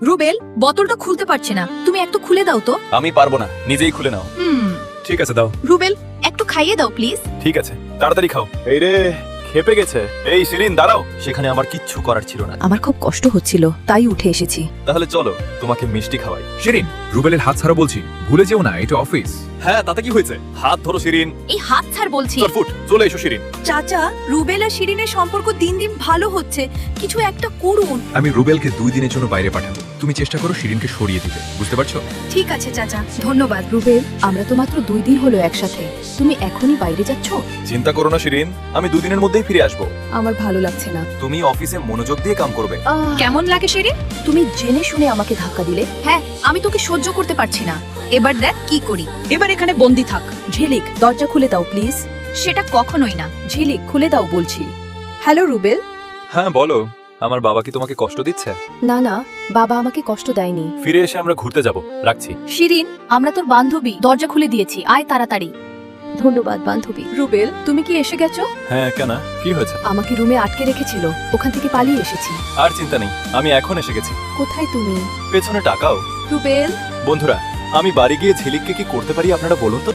রুবেল বোতলটা খুলতে পারছে না, তুমি একটু খুলে দাও তো। আমি পারবো না, নিজেই খুলে নাও। ঠিক আছে, দাও। রুবেল একটু খাইয়ে দাও প্লিজ। ঠিক আছে, তাড়াতাড়ি খাও। এই রে, খেপে গেছে। এই শিরিন, দাঁড়াও। সেখানে আমার কিচ্ছু করার ছিল না। আমার খুব কষ্ট হচ্ছিল, তাই উঠে এসেছি। তাহলে চলো, তোমাকে মিষ্টি খাওয়াই। শিরিন, রুবেলের হাত ছাড়া বলছি, ভুলে যেও না, এটা অফিস। হ্যাঁ, তাতে কি হয়েছে? হাত ধরো শিরিন। এই হাত ছাড় বলছি। চটফুট, চলে এসো শিরিন। চাচা, রুবেল আর শিরিনের সম্পর্ক দিন দিন ভালো হচ্ছে, কিছু একটা করুন। আমি রুবেলকে 2 দিনের জন্য বাইরে পাঠাবো, তুমি চেষ্টা করো শিরিনকে সরিয়ে দিতে, বুঝতে পারছো? ঠিক আছে চাচা, ধন্যবাদ। রুবেল, আমরা তো মাত্র 2 দিন হলো একসাথে, তুমি এখনই বাইরে যাচ্ছ? চিন্তা করো না শিরিন, আমি 2 দিনের মধ্যেই ফিরে আসবো। আমার ভালো লাগছে না। তুমি অফিসে মনোযোগ দিয়ে কাম করবে। কেমন লাগে শিরিন? তুমি জেনে শুনে আমাকে ধাক্কা দিলে। হ্যাঁ, আমি তোকে সহ্য করতে পারছি না। এবার দেখ কি করি। এবার এখানে বন্দি থাক। ঝিলিক, দরজা খুলে দাও প্লিজ। সেটা কখনোই না। ঝিলিক, খুলে দাও বলছি। হ্যালো রুবেল। হ্যাঁ, বলো। আমার বাবা কি তোমাকে কষ্ট দিচ্ছে? না না, বাবা আমাকে কষ্ট দেয়নি। ফিরে এসে আমরা ঘুরতে যাব। রাখছি। শিরিন, আমরা তোর বান্ধবী, দরজা খুলে দিয়েছি, আয় তাড়াতাড়ি। ধন্যবাদ বান্ধবী। রুবেল, তুমি কি এসে গেছো? হ্যাঁ, কেন, কি হয়েছে? আমাকে রুমে আটকে রেখেছিল, ওখান থেকে পালিয়ে এসেছি। আর চিন্তা নেই, আমি এখন এসে গেছি। কোথায় তুমি? পেছনে টাকাও। রুবেল। বন্ধুরা, আমি বাড়ি গিয়ে ঝিলিককে কি করতে পারি আপনারা বলুন তো।